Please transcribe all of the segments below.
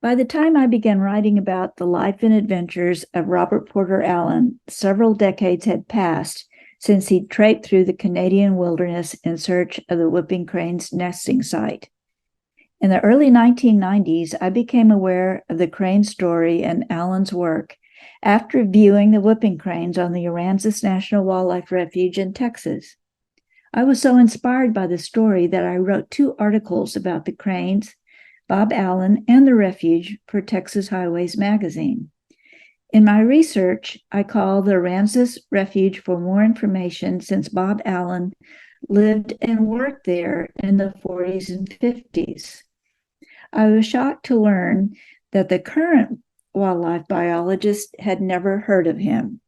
By the time I began writing about the life and adventures of Robert Porter Allen, several decades had passed since he traipsed through the Canadian wilderness in search of the whooping crane's nesting site. In the early 1990s, I became aware of the crane story and Allen's work after viewing the whooping cranes on the Aransas National Wildlife Refuge in Texas. I was so inspired by the story that I wrote 2 articles about the cranes, Bob Allen, and the refuge for Texas Highways magazine. In my research, I called the Aransas Refuge for more information since Bob Allen lived and worked there in the 40s and 50s. I was shocked to learn that the current wildlife biologist had never heard of him.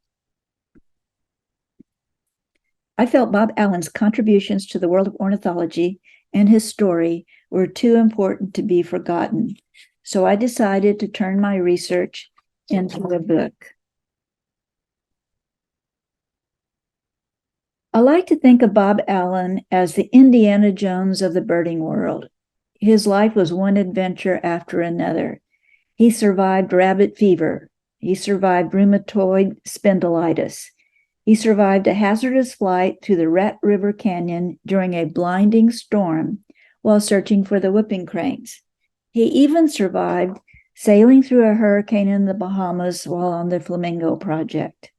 I felt Bob Allen's contributions to the world of ornithology and his story were too important to be forgotten, so I decided to turn my research into a book. I like to think of Bob Allen as the Indiana Jones of the birding world. His life was one adventure after another. He survived rabbit fever. He survived rheumatoid spondylitis. He survived a hazardous flight through the Rat River Canyon during a blinding storm while searching for the whooping cranes. He even survived sailing through a hurricane in the Bahamas while on the Flamingo Project.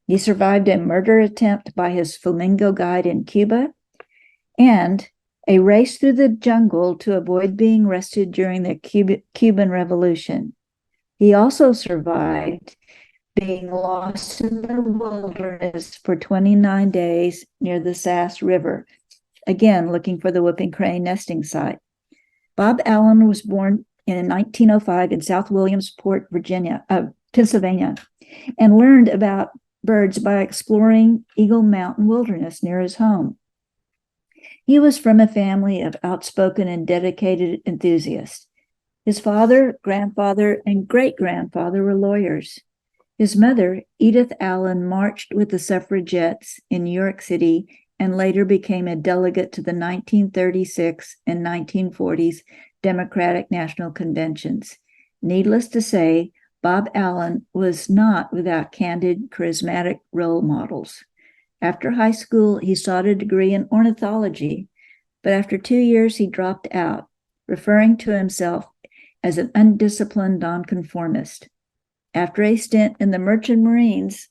He survived a murder attempt by his flamingo guide in Cuba and a race through the jungle to avoid being arrested during the Cuban Revolution. He also survived being lost in the wilderness for 29 days near the Sass River, again looking for the whooping crane nesting site. Bob Allen was born in 1905 in South Williamsport, Pennsylvania, and learned about birds by exploring Eagle Mountain Wilderness near his home. He was from a family of outspoken and dedicated enthusiasts. His father, grandfather, and great-grandfather were lawyers. His mother, Edith Allen, marched with the suffragettes in New York City and later became a delegate to the 1936 and 1940s Democratic National Conventions. Needless to say, Bob Allen was not without candid, charismatic role models. After high school, he sought a degree in ornithology, but after 2 years, he dropped out, referring to himself as an undisciplined nonconformist. After a stint in the Merchant Marines,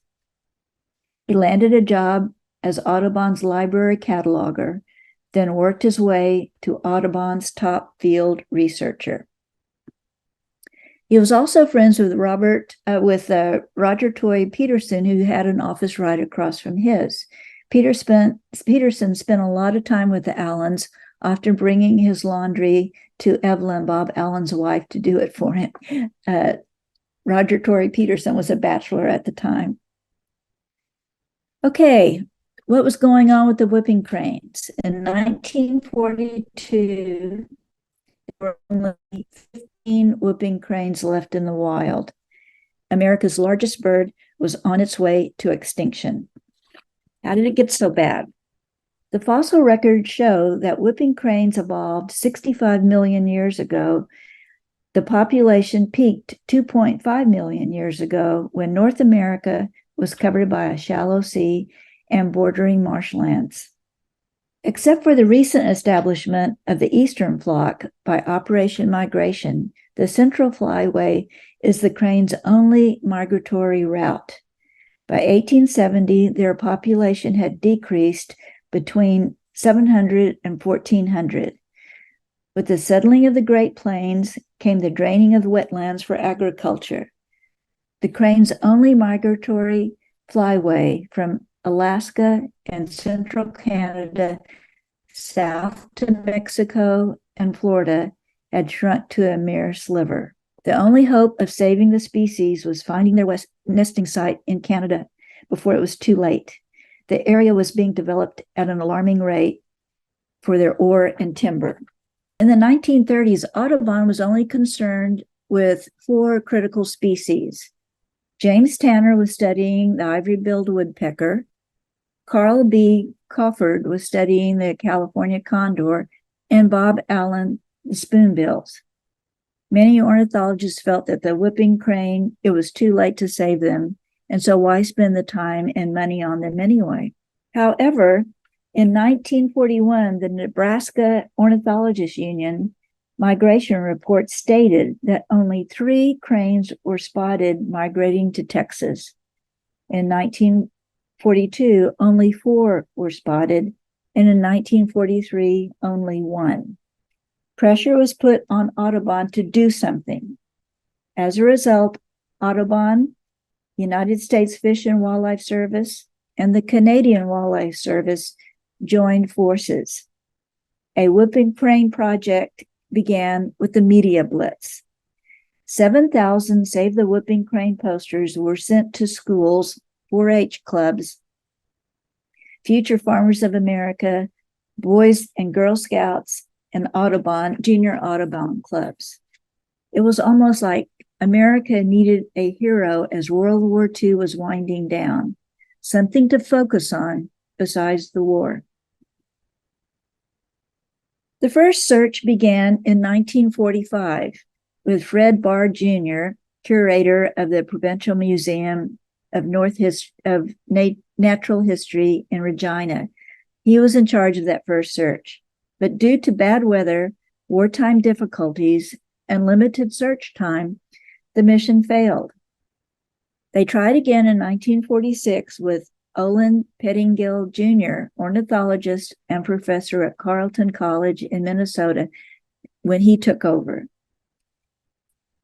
he landed a job as Audubon's library cataloger, then worked his way to Audubon's top field researcher. He was also friends with Roger Toy Peterson, who had an office right across from his. Peterson spent a lot of time with the Allens, often bringing his laundry to Evelyn, Bob Allen's wife, to do it for him. Roger Tory Peterson was a bachelor at the time. Okay, what was going on with the whooping cranes? In 1942, there were only 15 whooping cranes left in the wild. America's largest bird was on its way to extinction. How did it get so bad? The fossil records show that whooping cranes evolved 65 million years ago. The population peaked 2.5 million years ago when North America was covered by a shallow sea and bordering marshlands. Except for the recent establishment of the eastern flock by Operation Migration, the Central Flyway is the crane's only migratory route. By 1870, their population had decreased between 700 and 1,400. With the settling of the Great Plains came the draining of the wetlands for agriculture. The crane's only migratory flyway from Alaska and central Canada south to Mexico and Florida had shrunk to a mere sliver. The only hope of saving the species was finding their nesting site in Canada before it was too late. The area was being developed at an alarming rate for their ore and timber. In the 1930s, Audubon was only concerned with 4 critical species. James Tanner was studying the ivory-billed woodpecker. Carl B. Crawford was studying the California condor, and Bob Allen the spoonbills. Many ornithologists felt that the whooping crane, it was too late to save them, and so why spend the time and money on them anyway? However, in 1941, the Nebraska Ornithologists Union migration report stated that only 3 cranes were spotted migrating to Texas. In 1942, only 4 were spotted, and in 1943, only 1. Pressure was put on Audubon to do something. As a result, Audubon, United States Fish and Wildlife Service, and the Canadian Wildlife Service joined forces. A whooping crane project began with the media blitz. 7,000 Save the Whooping Crane posters were sent to schools, 4-H clubs, Future Farmers of America, Boys and Girl Scouts, and Junior Audubon clubs. It was almost like America needed a hero as World War II was winding down, something to focus on besides the war. The first search began in 1945 with Fred Barr Jr., curator of the Provincial Museum of Natural History in Regina. He was in charge of that first search. But due to bad weather, wartime difficulties, and limited search time, the mission failed. They tried again in 1946 with Olin Pettingill Jr., ornithologist and professor at Carleton College in Minnesota, when he took over.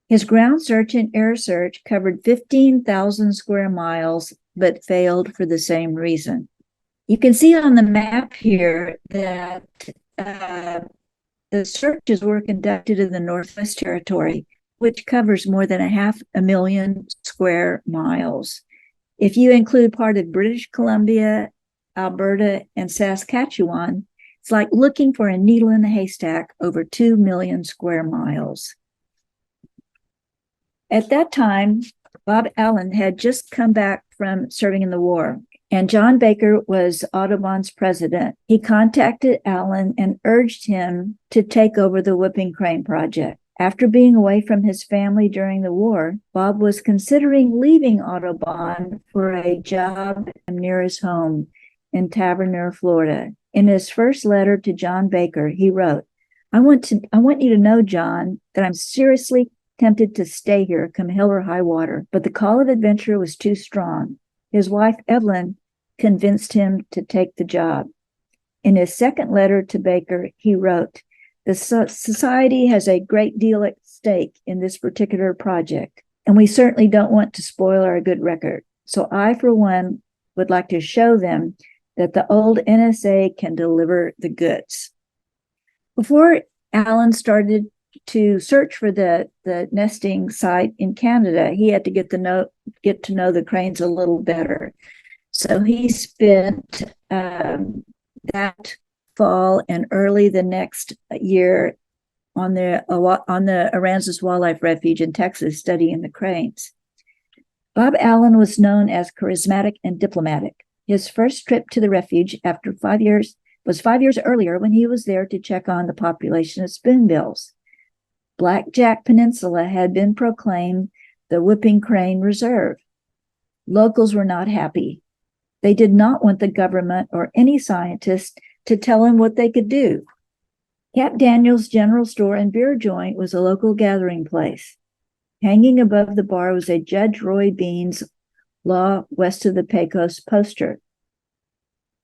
His ground search and air search covered 15,000 square miles, but failed for the same reason. You can see on the map here that the searches were conducted in the Northwest Territory, which covers more than 500,000 square miles. If you include part of British Columbia, Alberta, and Saskatchewan, it's like looking for a needle in a haystack over 2 million square miles. At that time, Bob Allen had just come back from serving in the war, and John Baker was Audubon's president. He contacted Allen and urged him to take over the Whooping Crane project. After being away from his family during the war, Bob was considering leaving Audubon for a job near his home in Taverner, Florida. In his first letter to John Baker, he wrote, I want you to know, John, that I'm seriously tempted to stay here, come hell or high water, but the call of adventure was too strong. His wife, Evelyn, convinced him to take the job. In his second letter to Baker, he wrote, the society has a great deal at stake in this particular project, and we certainly don't want to spoil our good record. So I, for one, would like to show them that the old NSA can deliver the goods. Before Allen started to search for the nesting site in Canada, he had to get to know the cranes a little better. So he spent that fall and early the next year on the Aransas Wildlife Refuge in Texas studying the cranes. Bob Allen was known as charismatic and diplomatic. His first trip to the refuge after 5 years was 5 years earlier when he was there to check on the population of spoonbills. Blackjack Peninsula had been proclaimed the Whooping Crane Reserve. Locals were not happy. They did not want the government or any scientist to tell them what they could do. Cap Daniel's General Store and Beer Joint was a local gathering place. Hanging above the bar was a Judge Roy Bean's Law West of the Pecos poster.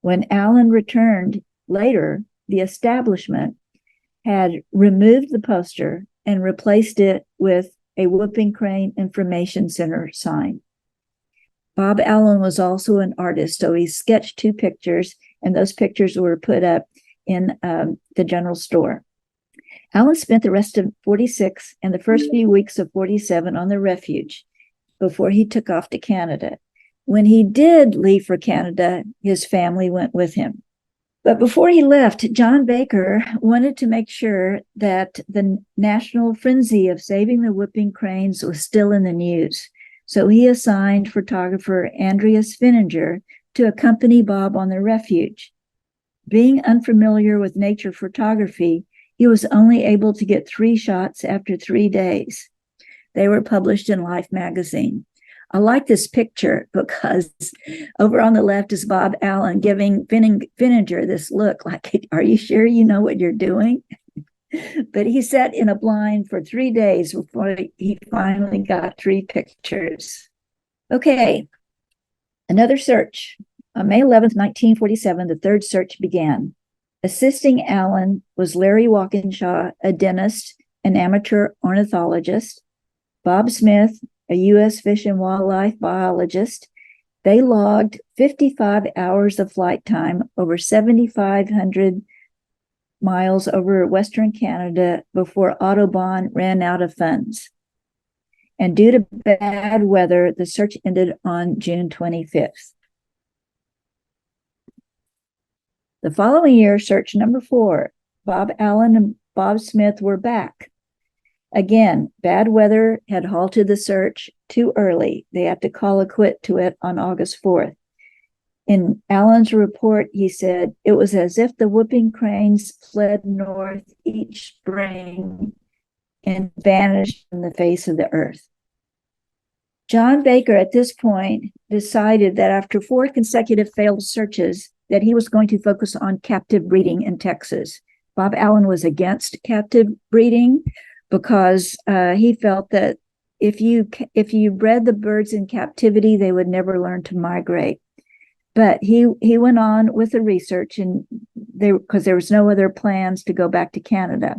When Allen returned later, the establishment had removed the poster and replaced it with a Whooping Crane Information Center sign. Bob Allen was also an artist, so he sketched 2 pictures, and those pictures were put up in the general store. Allen spent the rest of 46 and the first few weeks of 47 on the refuge before he took off to Canada. When he did leave for Canada, his family went with him. But before he left, John Baker wanted to make sure that the national frenzy of saving the whooping cranes was still in the news. So he assigned photographer Andreas Finninger to accompany Bob on the refuge. Being unfamiliar with nature photography, he He was only able to get 3 shots after 3 days. They were published in Life magazine. I like this picture because over on the left is Bob Allen giving Vinegar this look like, are you sure you know what you're doing? But he sat in a blind for 3 days before he finally got 3 pictures. Okay, another search. On May 11th, 1947, the third search began. Assisting Allen was Larry Walkinshaw, a dentist, an amateur ornithologist, Bob Smith, a U.S. Fish and Wildlife biologist. They logged 55 hours of flight time over 7,500 miles over Western Canada before Audubon ran out of funds. And due to bad weather, the search ended on June 25th. The following year, search number 4, Bob Allen and Bob Smith were back. Again, bad weather had halted the search too early. They had to call a quit to it on August 4th. In Allen's report, he said, it was as if the whooping cranes fled north each spring and vanished from the face of the earth. John Baker, at this point, decided that after 4 consecutive failed searches, that he was going to focus on captive breeding in Texas. Bob Allen was against captive breeding because he felt that if you bred the birds in captivity, they would never learn to migrate. But he went on with the research, and because there was no other plans to go back to Canada.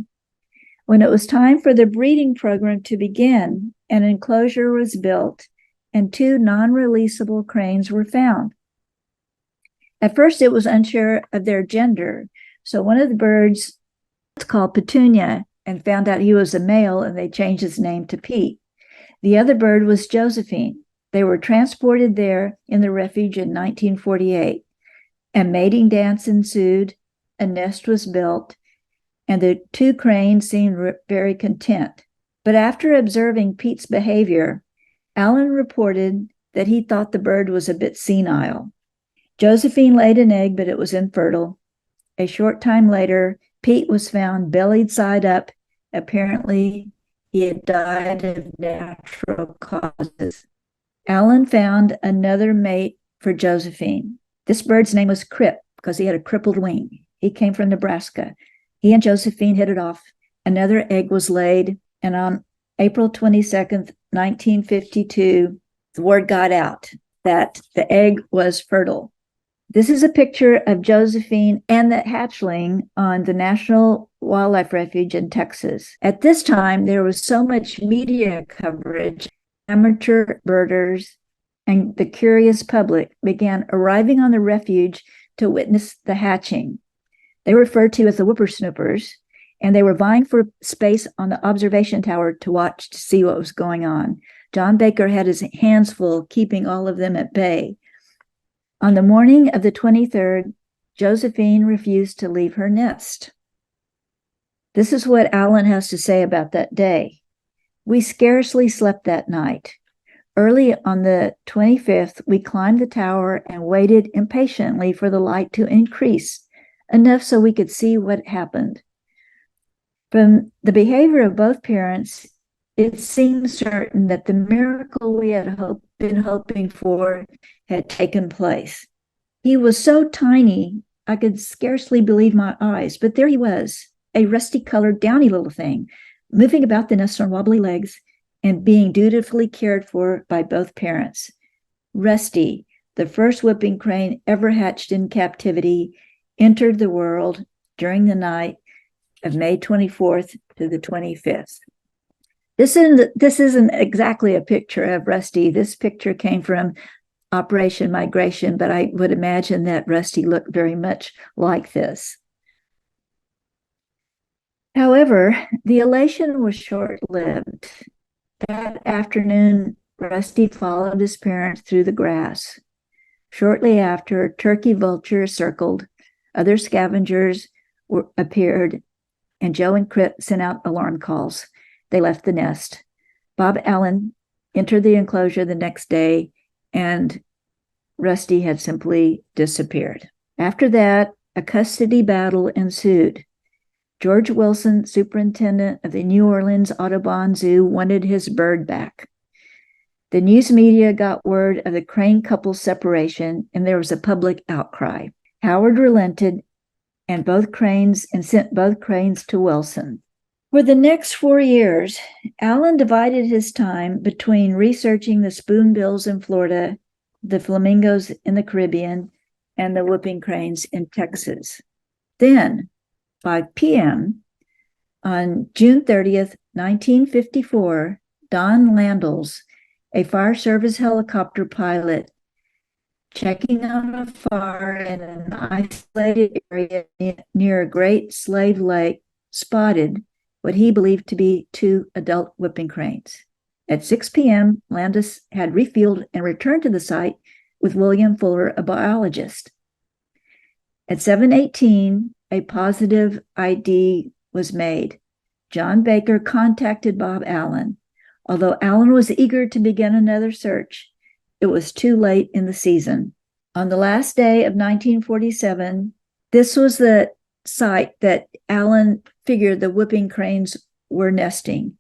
When it was time for the breeding program to begin, an enclosure was built and 2 non-releasable cranes were found. At first, it was unsure of their gender. So one of the birds was called Petunia and found out he was a male, and they changed his name to Pete. The other bird was Josephine. They were transported there in the refuge in 1948. A mating dance ensued, a nest was built, and the 2 cranes seemed very content. But after observing Pete's behavior, Allen reported that he thought the bird was a bit senile. Josephine laid an egg, but it was infertile. A short time later, Pete was found bellied side up. Apparently, he had died of natural causes. Allen found another mate for Josephine. This bird's name was Crip because he had a crippled wing. He came from Nebraska. He and Josephine hit it off. Another egg was laid, and on April 22nd, 1952, the word got out that the egg was fertile. This is a picture of Josephine and the hatchling on the National Wildlife Refuge in Texas. At this time, there was so much media coverage, amateur birders and the curious public began arriving on the refuge to witness the hatching. They were referred to as the whippersnoopers, and they were vying for space on the observation tower to watch to see what was going on. John Baker had his hands full keeping all of them at bay. On the morning of the 23rd, Josephine refused to leave her nest. This is what Allen has to say about that day. We scarcely slept that night. Early on the 25th, we climbed the tower and waited impatiently for the light to increase, enough so we could see what happened. From the behavior of both parents, it seemed certain that the miracle we had been hoping for had taken place. He was so tiny, I could scarcely believe my eyes, but there he was, a rusty-colored, downy little thing, moving about the nest on wobbly legs and being dutifully cared for by both parents. Rusty, the first whooping crane ever hatched in captivity, entered the world during the night of May 24th to the 25th. This isn't exactly a picture of Rusty. This picture came from Operation Migration, but I would imagine that Rusty looked very much like this. However, the elation was short-lived. That afternoon, Rusty followed his parents through the grass. Shortly after, turkey vultures circled, other scavengers appeared, and Joe and Crip sent out alarm calls. They left the nest. Bob Allen entered the enclosure the next day, and Rusty had simply disappeared. After that, a custody battle ensued. George Wilson, superintendent of the New Orleans Audubon Zoo, wanted his bird back. The news media got word of the crane couple's separation, and there was a public outcry. Howard relented and sent both cranes to Wilson. For the next 4 years, Allen divided his time between researching the spoonbills in Florida, the flamingos in the Caribbean, and the whooping cranes in Texas. Then, 5 p.m., on June 30th, 1954, Don Landels, a Fire Service helicopter pilot, checking on a fire in an isolated area near a Great Slave Lake, spotted what he believed to be 2 adult whooping cranes. At 6 p.m., Landis had refueled and returned to the site with William Fuller, a biologist. At 7:18, a positive ID was made. John Baker contacted Bob Allen. Although Allen was eager to begin another search, it was too late in the season. On the last day of 1947, this was the site that Allen figured the whooping cranes were nesting.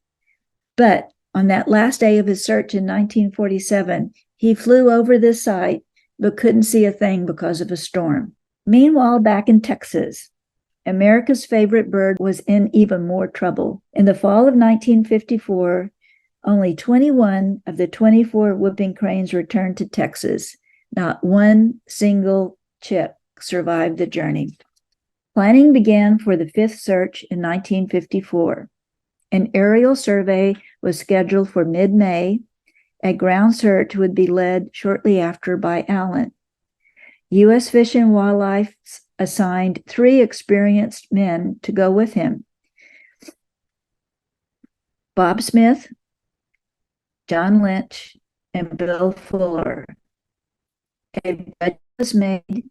But on that last day of his search in 1947, he flew over this site but couldn't see a thing because of a storm. Meanwhile, back in Texas, America's favorite bird was in even more trouble. In the fall of 1954, only 21 of the 24 whooping cranes returned to Texas. Not one single chip survived the journey. Planning began for the 5th search in 1954. An aerial survey was scheduled for mid-May. A ground search would be led shortly after by Allen. U.S. Fish and Wildlife assigned 3 experienced men to go with him: Bob Smith, John Lynch, and Bill Fuller. A budget was made,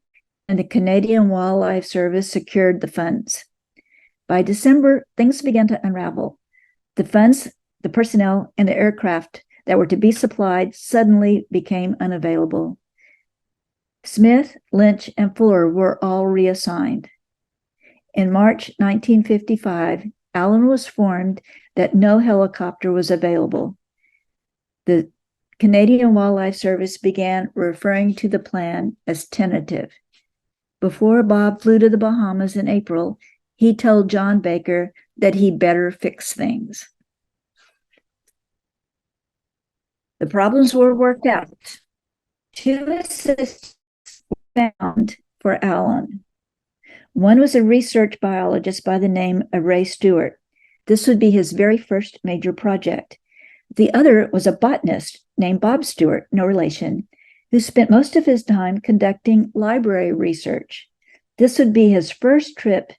and the Canadian Wildlife Service secured the funds. By December, things began to unravel. The funds, the personnel, and the aircraft that were to be supplied suddenly became unavailable. Smith, Lynch, and Fuller were all reassigned. In March 1955, Allen was informed that no helicopter was available. The Canadian Wildlife Service began referring to the plan as tentative. Before Bob flew to the Bahamas in April, he told John Baker that he better fix things. The problems were worked out. 2 assistants were found for Allen. One was a research biologist by the name of Ray Stewart. This would be his very first major project. The other was a botanist named Bob Stewart, no relation, who spent most of his time conducting library research. This would be his first trip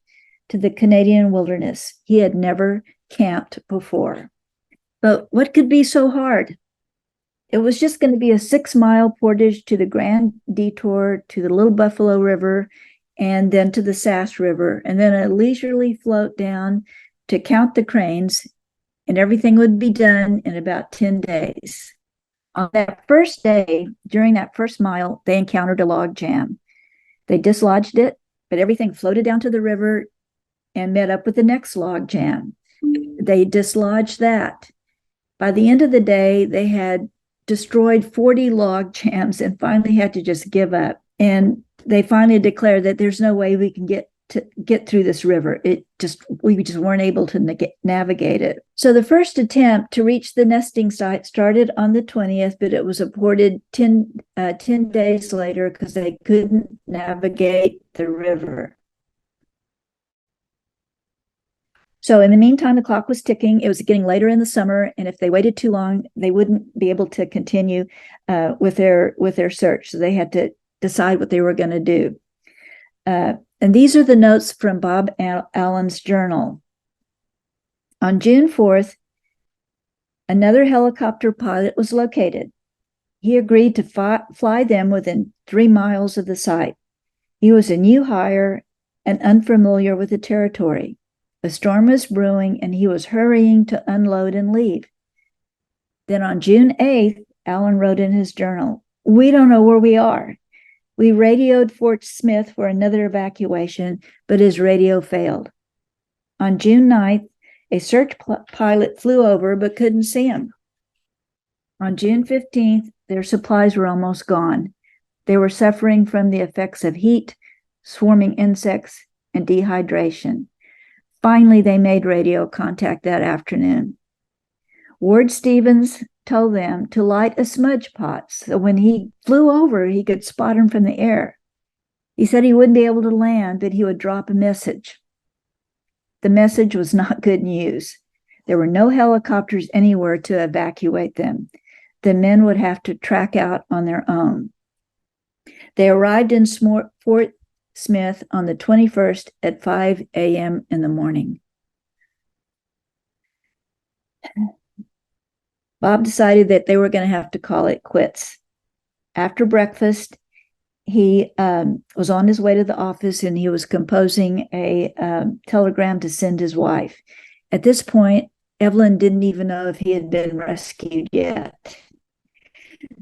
to the Canadian wilderness. He had never camped before. But what could be so hard? It was just going to be a 6-mile portage to the Grand Detour, to the Little Buffalo River, and then to the Sass River, and then a leisurely float down to count the cranes, and everything would be done in about 10 days. On that first day, during that first mile, they encountered a log jam. They dislodged it, but everything floated down to the river and met up with the next log jam. They dislodged that. By the end of the day, they had destroyed 40 log jams and finally had to just give up. And they finally declared that there's no way we can get through this river. We just weren't able to navigate it. So the first attempt to reach the nesting site started on the 20th, but it was aborted 10 days later because they couldn't navigate the river. So in the meantime, the clock was ticking. It was getting later in the summer, and if they waited too long, they wouldn't be able to continue with their search. So they had to decide what they were going to do. And these are the notes from Bob Allen's journal. On June 4th, another helicopter pilot was located. He agreed to fly them within 3 miles of the site. He was a new hire and unfamiliar with the territory. A storm was brewing, and he was hurrying to unload and leave. Then on June 8th, Allen wrote in his journal, "We don't know where we are. We radioed Fort Smith for another evacuation, but his radio failed. On June 9th, a search pilot flew over but couldn't see him. On June 15th, their supplies were almost gone. They were suffering from the effects of heat, swarming insects, and dehydration. Finally, they made radio contact that afternoon. Ward Stevens told them to light a smudge pot so when he flew over, he could spot him from the air. He said he wouldn't be able to land, but he would drop a message. The message was not good news. There were no helicopters anywhere to evacuate them. The men would have to track out on their own. They arrived in Fort Smith on the 21st at 5 a.m. in the morning. Bob decided that they were going to have to call it quits. After breakfast, he was on his way to the office and he was composing a telegram to send his wife. At this point, Evelyn didn't even know if he had been rescued yet.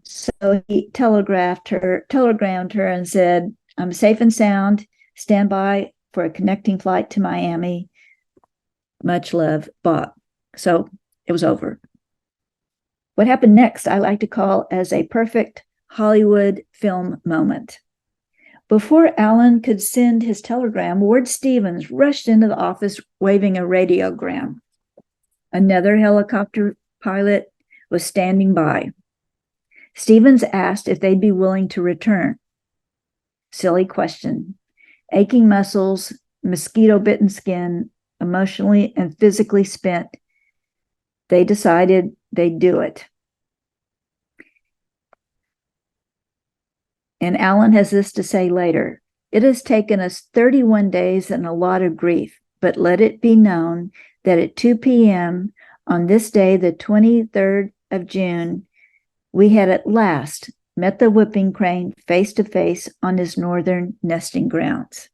So he telegrammed her and said, "I'm safe and sound. Stand by for a connecting flight to Miami. Much love, Bob." So it was over. What happened next, I like to call as a perfect Hollywood film moment. Before Allen could send his telegram, Ward Stevens rushed into the office waving a radiogram. Another helicopter pilot was standing by. Stevens asked if they'd be willing to return. Silly question. Aching muscles, mosquito-bitten skin, emotionally and physically spent, they decided they'd do it. And Allen has this to say later: "It has taken us 31 days and a lot of grief, but let it be known that at 2 p.m. on this day, the 23rd of June, we had at last met the whooping crane face to face on his northern nesting grounds."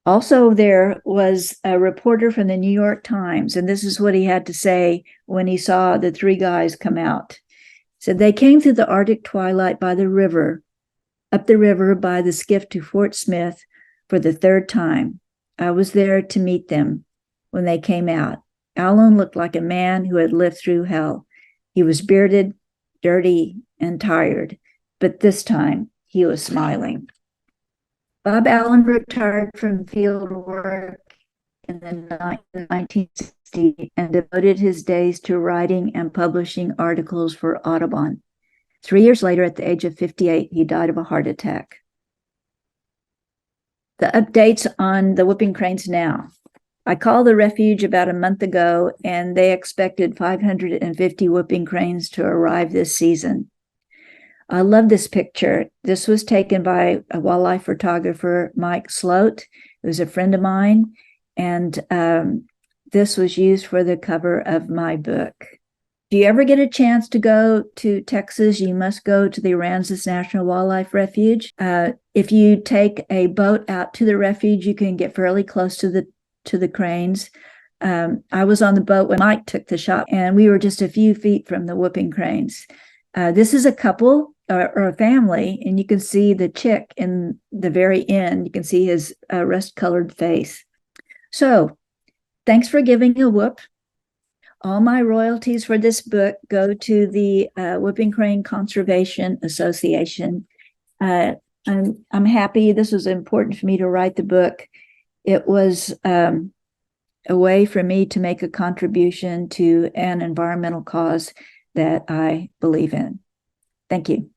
Also, there was a reporter from the New York Times, and this is what he had to say when he saw the three guys come out. He said, "They came through the Arctic twilight by the river, up the river by the skiff to Fort Smith for the third time. I was there to meet them when they came out. Allen looked like a man who had lived through hell. He was bearded, dirty, and tired, but this time he was smiling." Bob Allen retired from field work in the 1960s and devoted his days to writing and publishing articles for Audubon. 3 years later, at the age of 58, he died of a heart attack. The updates on the whooping cranes now. I called the refuge about a month ago, and they expected 550 whooping cranes to arrive this season. I love this picture. This was taken by a wildlife photographer, Mike Sloat, who's a friend of mine, and this was used for the cover of my book. If you ever get a chance to go to Texas, you must go to the Aransas National Wildlife Refuge. If you take a boat out to the refuge, you can get fairly close to the cranes. I was on the boat when Mike took the shot, and we were just a few feet from the whooping cranes. This is a couple or a family, and you can see the chick in the very end. You can see his rust-colored face. So, thanks for giving a whoop. All my royalties for this book go to the Whooping Crane Conservation Association. I'm happy. This was important for me to write the book. It was a way for me to make a contribution to an environmental cause that I believe in. Thank you.